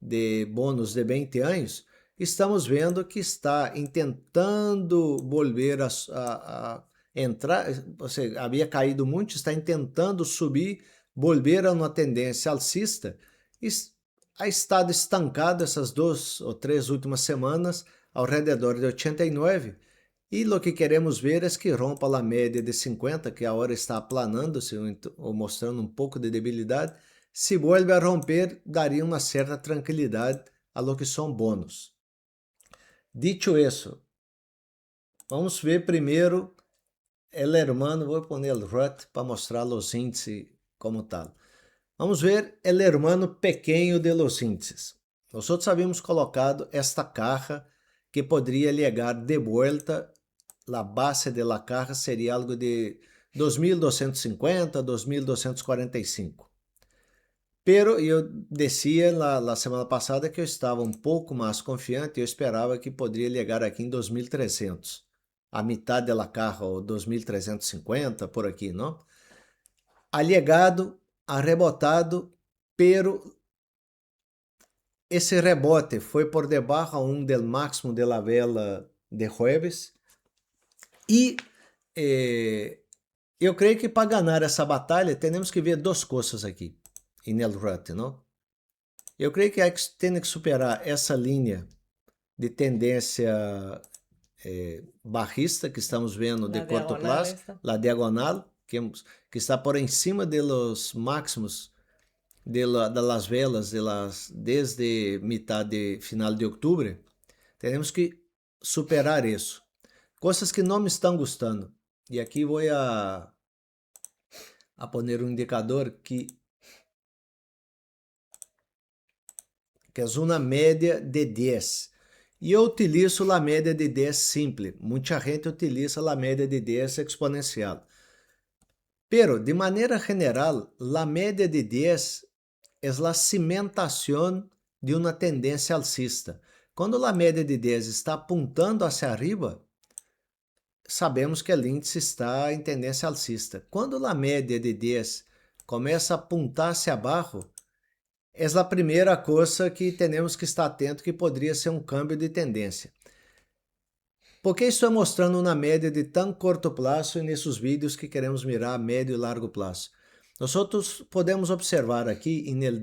de bonos de 20 anos, estamos vendo que está tentando volver a entrar, ou seja, havia caído muito, está tentando subir, volver a uma tendência alcista, e ha estado estancado essas 2 ou 3 últimas semanas ao redor de 89, e o que queremos ver é que rompa a média de 50, que agora está aplanando-se ou mostrando um pouco de debilidade, Se vuelve a romper, daria uma certa tranquilidade a lo que são bonos. Dicho isso, vamos ver primeiro el hermano, vou pôr el RUT para mostrar os índices como tal. Vamos ver el hermano pequeno de los índices. Nós havíamos colocado esta caja que poderia llegar de vuelta, a base de la caja seria algo de 2.250, 2.245. Pero eu decía la semana passada que eu estava um pouco mais confiante, eu esperava que poderia chegar aqui em 2.300, a metade da caja, ou 2.350, por aqui, não? Allegado, arrebotado, pero esse rebote foi por debaixo aún del máximo de la vela de jueves, e eu creio que para ganhar essa batalha, temos que ver duas coisas aqui, em el RUT, não? Eu creio que tem que superar essa linha de tendência bajista que estamos vendo de curto prazo, a diagonal, que está por cima de los máximos de las velas desde metade final de outubro. Temos que superar isso. Coisas que não me estão gostando. E aqui vou a poner um indicador que é uma média de 10. E eu utilizo a média de 10 simples. Muita gente utiliza a média de 10 exponencial. Pero, de maneira general, a média de 10 é a cimentação de uma tendência alcista. Quando a média de 10 está apontando hacia arriba, sabemos que o índice está em tendência alcista. Quando a média de 10 começa a apontar hacia abaixo, é a primeira coisa que temos que estar atento, que poderia ser um câmbio de tendência. Por que estou mostrando uma média de tão curto prazo nesses vídeos que queremos mirar a médio e largo prazo? Nós podemos observar aqui no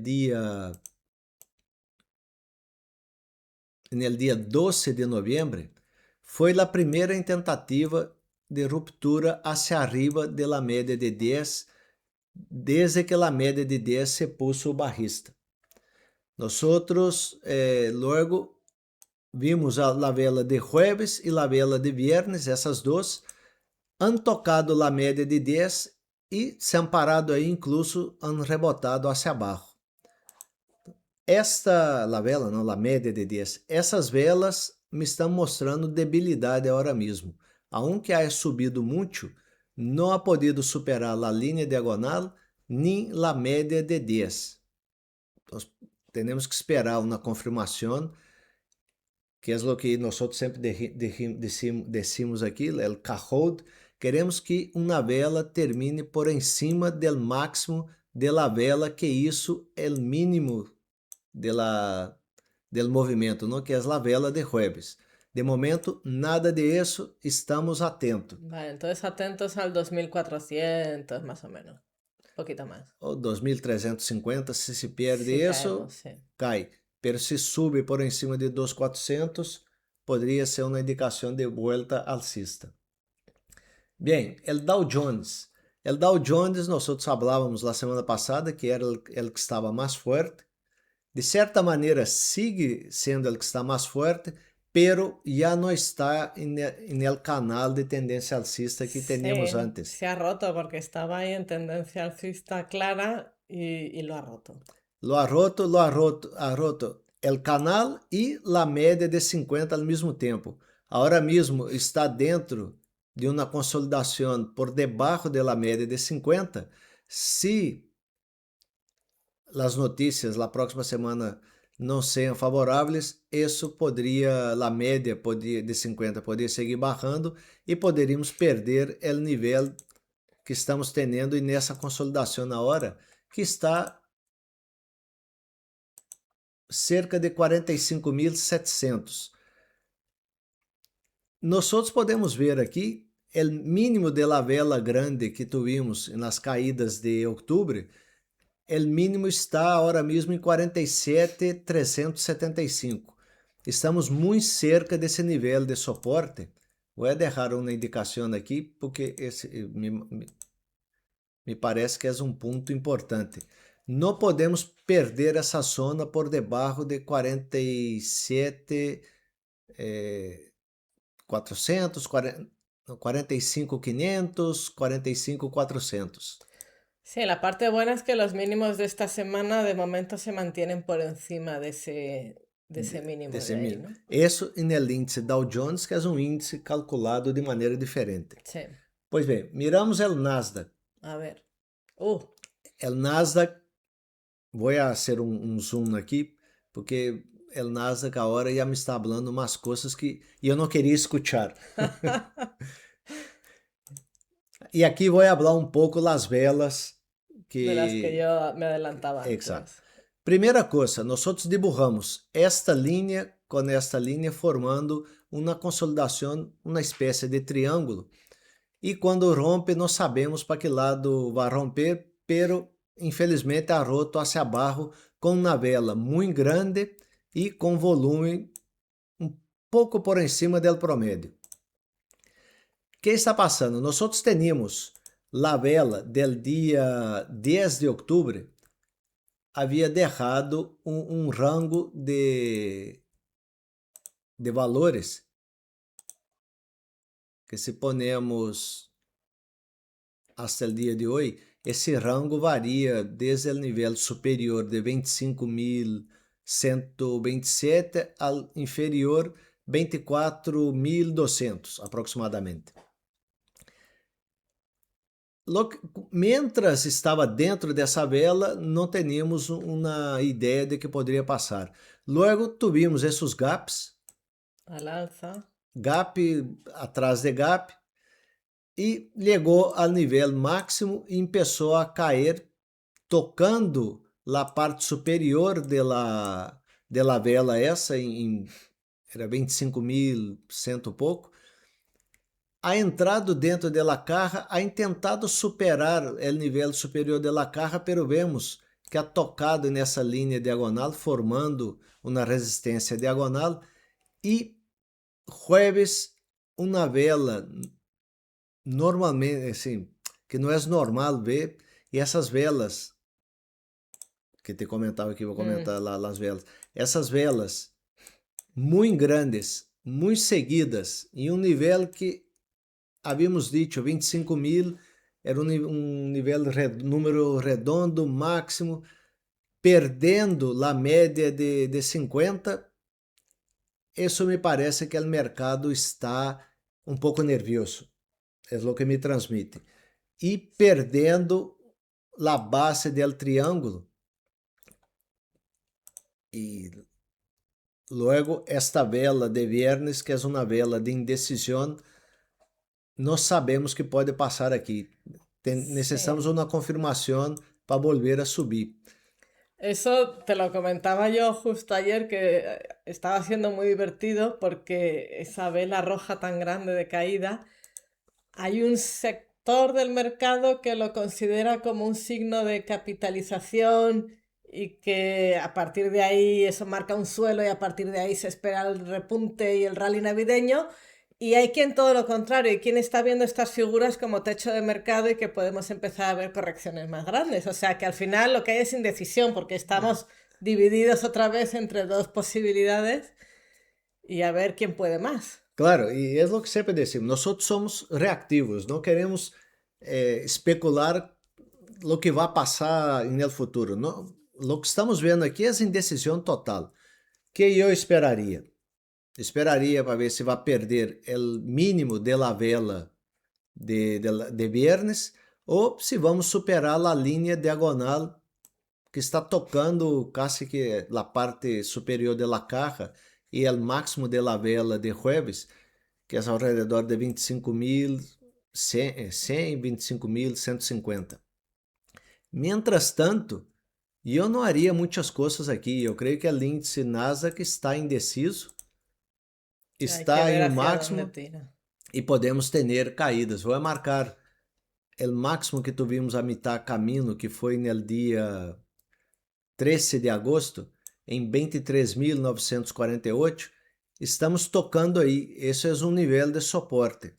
dia 12 de novembro, foi a primeira tentativa de ruptura hacia arriba de la média de 10, desde que a média de 10 se puso bajista. Nós logo vimos a vela de jueves e a vela de viernes, essas duas han tocado a média de 10 e se han parado aí, incluso han rebotado hacia abaixo. A média de 10, essas velas me estão mostrando debilidade agora mesmo. Aunque haya subido muito, não ha podido superar a linha diagonal nem a média de 10. Então, temos que esperar uma confirmação, que é o que nós sempre decimos aqui, o K-Hold. Queremos que uma vela termine por cima do máximo de la vela, que isso é o mínimo del movimento, não? Que é a vela de jueves. De momento, nada de isso, estamos atentos. Vale, entonces atentos al 2.400, más o menos. Un poquito más. O 2.350, se perde isso, cai. Pero se sube por cima de 2.400, poderia ser uma indicação de volta alcista. Bem, el Dow Jones. El Dow Jones, nós falávamos na semana passada que era o que estava mais forte. De certa maneira, sigue sendo o que está mais forte, pero já não está no canal de tendência alcista que teníamos antes. Se ha roto porque estava aí em tendência alcista clara e lo ha roto. Lo ha roto el canal e a média de 50 ao mesmo tempo. Agora mesmo está dentro de uma consolidação por debaixo da média de 50. Se as notícias na próxima semana não sejam favoráveis, isso poderia, a média de 50 poderia seguir barrando e poderíamos perder o nível que estamos tendo e nessa consolidação na hora, que está cerca de 45.700. Nós podemos ver aqui o mínimo de la vela grande que tivemos nas caídas de outubro. O mínimo está agora mesmo em 47.375. Estamos muito cerca desse nível de suporte. Vou deixar uma indicação aqui, porque esse me parece que é um ponto importante. não podemos perder essa zona por debaixo de 47, 400, 45.500, 45.400. Sí, la parte buena es que los mínimos de esta semana de momento se mantienen por encima de ese mínimo de Desse ahí, mínimo. ¿no? Isso no índice Dow Jones, que é um índice calculado de maneira diferente. Sí, Pois bem, miramos o Nasdaq. a ver. O Nasdaq, vou fazer um zoom aqui, porque o Nasdaq agora já me está falando umas coisas que eu não queria escutar. E aqui vou falar um pouco das velas De las que que... yo me adelantaba Exato. antes. Primeira coisa, nós dibujamos esta linha com esta linha formando uma consolidação, uma espécie de triângulo. E quando rompe, não sabemos para que lado vai romper, pero infelizmente ha roto hacia abaixo com uma vela muito grande e com volume um pouco por cima do promédio. O que está passando? Nós tínhamos a vela del dia 10 de outubro, havia deixado um rango de valores que, se ponemos hasta o dia de hoje, esse rango varia desde o nível superior de 25.127 ao inferior 24.200 aproximadamente. Mientras estava dentro dessa vela, não teníamos uma ideia de que poderia passar. Logo, tivemos esses gaps, Al alza. gap atrás de gap, e chegou ao nível máximo e começou a cair, tocando a parte superior da vela essa, era 25.100 e pouco. Ha entrado dentro da caja, ha intentado superar o nível superior da caja, pero vemos que ha tocado nessa linha diagonal, formando uma resistência diagonal, e jueves uma vela normalmente, assim, que não é normal ver, e essas velas que te comentava aqui, vou comentar lá as velas, essas velas muito grandes, muito seguidas, em um nível que havíamos dito 25.000, era um nível, número redondo, máximo, perdendo a média de 50. Isso me parece que o mercado está um pouco nervioso, é o que me transmite. E perdendo a base do triângulo. E logo esta vela de viernes, que é uma vela de indecisão, nós sabemos que pode passar aqui. Necessitamos uma confirmação para volver a subir. Eso te lo comentaba yo justo ayer, que estaba siendo muy divertido porque esa vela roja tan grande de caída, hay un sector del mercado que lo considera como un signo de capitalización y que a partir de ahí eso marca un suelo y a partir de ahí se espera el repunte y el rally navideño. Y hay quien todo lo contrario, y quien está viendo estas figuras como techo de mercado y que podemos empezar a ver correcciones más grandes. O sea que al final lo que hay es indecisión, porque estamos divididos otra vez entre dos posibilidades y a ver quién puede más. Claro, e é o que sempre decimos, nós somos reactivos, não queremos especular o que vai passar no futuro. Não, o que estamos vendo aqui é indecisão total. Que eu esperaria? Esperaria para ver se vai perder o mínimo de la vela de viernes ou se vamos superar a linha diagonal que está tocando quase que a parte superior da caja e o máximo de la vela de jueves, que é ao redor de 25.100, 25.150. Mientras tanto, eu não haria muitas coisas aqui. Eu creio que o índice Nasdaq está indeciso, está em máximo e podemos ter caídas. Vou marcar o máximo que tivemos a mitad caminho, que foi no dia 13 de agosto, em 23.948. Estamos tocando aí. Esse é um nível de suporte.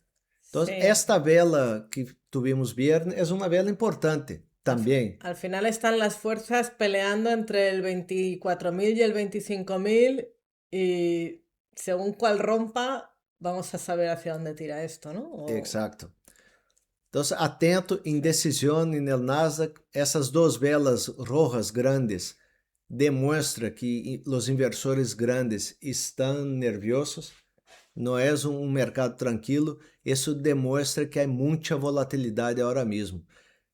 Então, esta vela que tivemos viernes é uma vela importante. También, Al final están las fuerzas peleando entre el 24.000 y el 25.000 y según cuál rompa, vamos a saber hacia dónde tira esto, ¿no? exacto. Entonces, atento, indecisión en el Nasdaq, esas dos velas rojas grandes demuestra que los inversores grandes están nerviosos, no es un mercado tranquilo, eso demuestra que hay mucha volatilidad ahora mismo.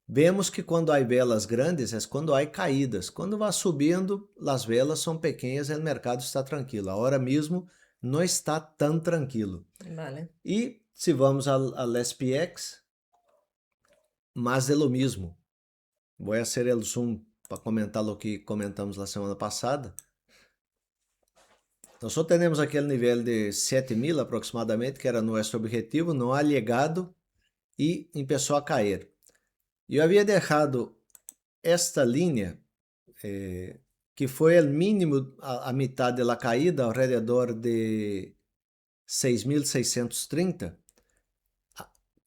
Vemos que quando há velas grandes é quando há caídas. Quando vai subindo, as velas são pequenas e o mercado está tranquilo. Agora mesmo não está tão tranquilo. Vale. E se vamos ao SPX, mais de lo mesmo. Vou fazer o zoom para comentar o que comentamos na semana passada. Nós só temos aquele nível de 7.000 aproximadamente, que era nosso objetivo, não há chegado e começou a cair. Eu havia deixado esta linha, que foi o mínimo a metade da caída, ao redor de 6.630.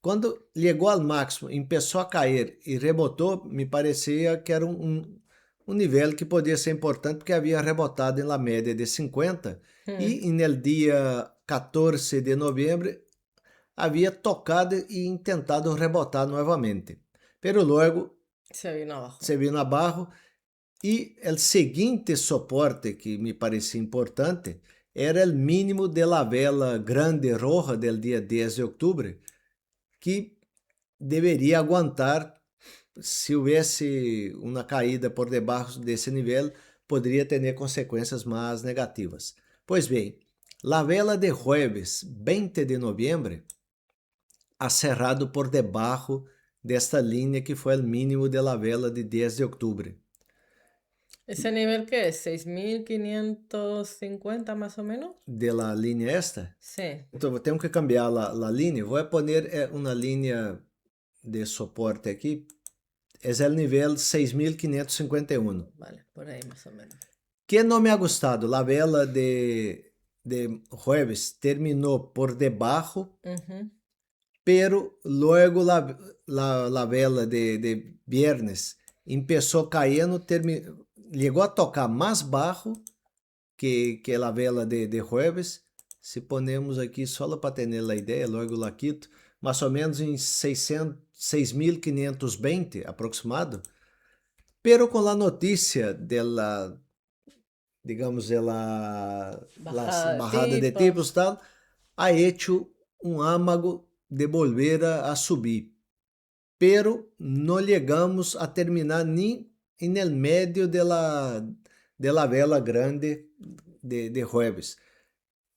Quando chegou ao máximo, começou a cair e rebotou, me parecia que era um nível que podia ser importante, porque havia rebotado na média de 50 e no dia 14 de novembro havia tocado e tentado rebotar novamente. Pero logo se vino abaixo e o seguinte soporte que me parecia importante era o mínimo de la vela grande roja del dia 10 de outubro, que deveria aguentar. Se houvesse uma caída por debaixo desse nível, poderia ter consequências mais negativas. Pois bem, la vela de jueves 20 de novembro ha cerrado por debaixo desta linha que foi o mínimo de la vela de 10 de outubro. ¿Ese nivel qué es? ¿6.550 más o menos? De la linha esta? Sí. Então, temos que cambiar a linha. Vou poner uma linha de soporte aqui. Esse é o nível 6.551. Vale, por aí mais ou menos. Que não me ha gostado. A vela de jueves terminou por debaixo, pero luego la vela de viernes começou caindo, chegou a tocar mais baixo que a vela de jueves. Se ponemos aqui só para ter a ideia, logo lá quito, mais ou menos em 6.520 aproximado, pero com a notícia dela, digamos, la bajada de tipos tal, ha hecho um âmago de volver a subir, pero não chegamos a terminar nem no meio de la vela grande de jueves.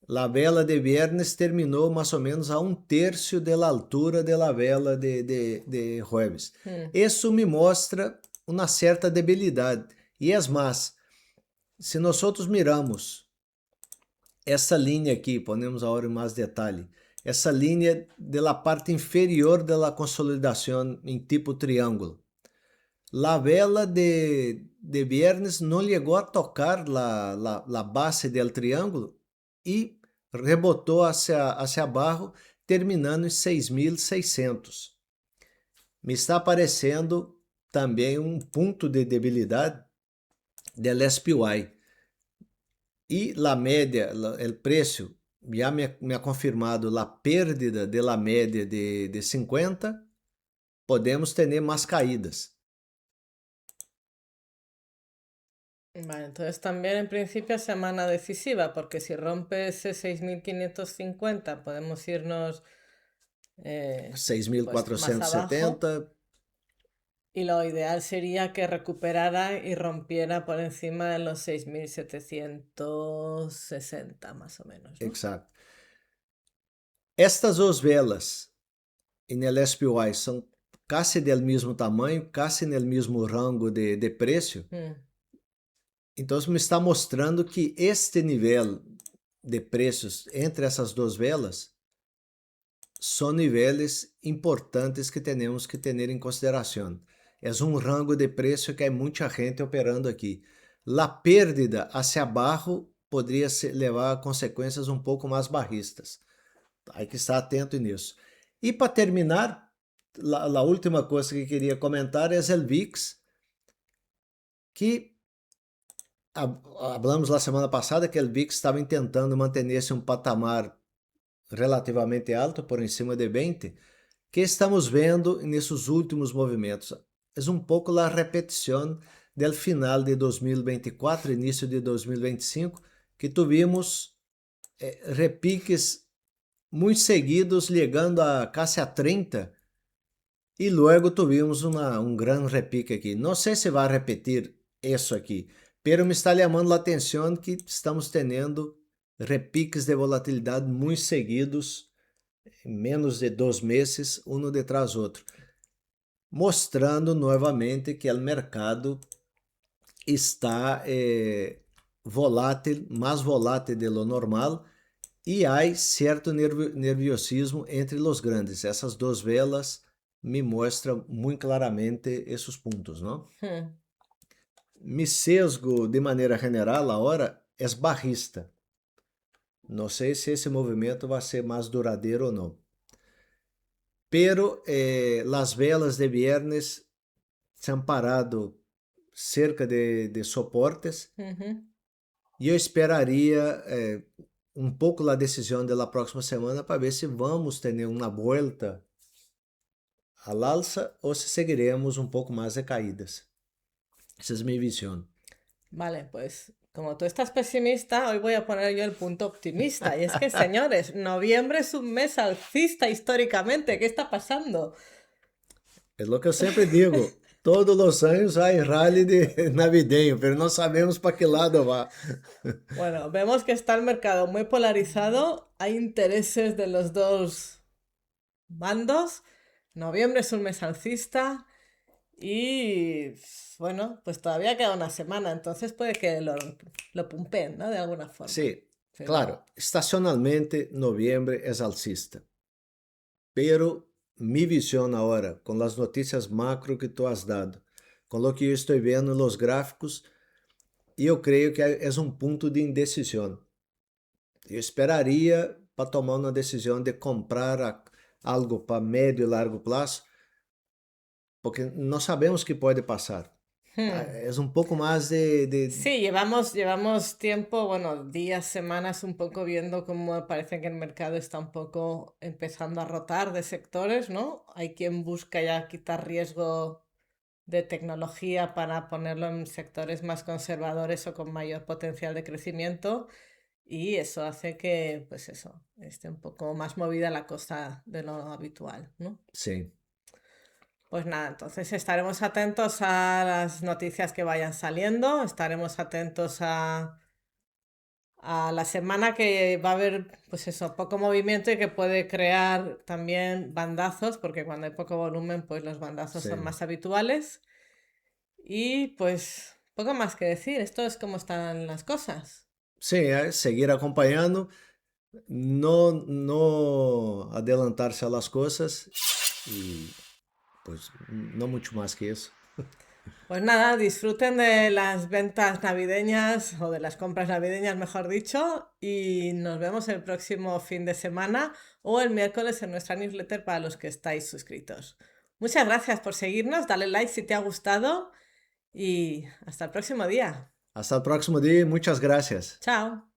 La vela de viernes terminou mais ou menos a 1/3 da altura da vela de jueves. Isso me mostra uma certa debilidade. E é mais, se nós miramos essa linha aqui, ponemos agora em mais detalhe, essa linha da parte inferior da consolidação em tipo triângulo. La vela de viernes não chegou a tocar a base do triângulo e rebotou hacia abaixo, terminando em 6.600. Me está aparecendo também um ponto de debilidade del SPY. E a média, o preço, já me ha confirmado a pérdida de la média de 50, podemos ter mais caídas. Vale, entonces también en principio semana decisiva, porque si rompe ese 6.550 podemos irnos 6.470. Y lo ideal sería que recuperara y rompiera por encima de los 6.760 más o menos, ¿no? Exacto. Estas dos velas en el SPY são casi del mesmo tamanho, casi no mesmo rango de preço. Então me está mostrando que este nível de preços entre essas duas velas são níveis importantes que temos que ter em consideração. É um rango de preço que há muita gente operando aqui. A pérdida hacia abaixo poderia levar a consequências um pouco mais barristas. Hay que estar atento nisso. E para terminar, la última cosa que quería comentar es el VIX, que hablamos la semana pasada que el VIX estava tentando manter-se um patamar relativamente alto, por encima de 20, que estamos vendo nesses últimos movimentos. É um pouco a repetição do final de 2024, início de 2025, que tivemos repiques muito seguidos, chegando a quase a 30, e logo tivemos um grande repique aqui. Não sei se vai repetir isso aqui, pero me está chamando a atenção que estamos tendo repiques de volatilidade muito seguidos, em menos de 2 meses, um detrás do outro, mostrando novamente que o mercado está volátil, mais volátil de lo normal, e há certo nerviosismo entre os grandes. Essas duas velas me mostram muito claramente esses pontos, não? Mi sesgo, de maneira general, agora é barrista. Não sei se esse movimento vai ser mais duradouro ou não. Pero las velas de viernes se han parado cerca de soportes. E eu esperaria um pouco a decisão da próxima semana para ver se vamos ter uma volta al alza ou se seguiremos um pouco mais de caídas. Esa es mi visión. Vale, pues como tú estás pesimista, hoy voy a poner yo el punto optimista. Y es que, señores, noviembre es un mes alcista históricamente. ¿Qué está pasando? Es lo que eu sempre digo. Todos os anos há rally de navideño, pero no sabemos para qué lado va. Bueno, vemos que está el mercado muy polarizado. Hay intereses de los dos bandos. Noviembre es un mes alcista. Y bueno, pues todavía queda una semana, entonces puede que lo pumpeen, ¿no? De alguna forma. Sí, claro, estacionalmente noviembre es alcista. Pero mi visión ahora, con las noticias macro que tú has dado, con lo que yo estoy viendo en los gráficos, yo creo que es un punto de indecisión. Yo esperaría para tomar una decisión de comprar algo para medio y largo plazo, porque no sabemos qué puede pasar. Es un poco más de... Sí, llevamos tiempo, bueno, días, semanas, un poco viendo cómo parece que el mercado está un poco empezando a rotar de sectores, ¿no? Hay quien busca ya quitar riesgo de tecnología para ponerlo en sectores más conservadores o con mayor potencial de crecimiento, y eso hace que, pues eso, esté un poco más movida la cosa de lo habitual, ¿no? Sí. Pues nada, entonces estaremos atentos a las noticias que vayan saliendo, estaremos atentos a la semana que va a haber, pues eso, poco movimiento y que puede crear también bandazos, porque cuando hay poco volumen, pues los bandazos son más habituales. Y pues poco más que decir, esto es como están las cosas. Sí, seguir acompañando, no adelantarse a las cosas y pues no mucho más que eso. Pues nada, disfruten de las ventas navideñas o de las compras navideñas, mejor dicho, y nos vemos el próximo fin de semana o el miércoles en nuestra newsletter para los que estáis suscritos. Muchas gracias por seguirnos, dale like si te ha gustado y hasta el próximo día. Hasta el próximo día y muchas gracias. Chao.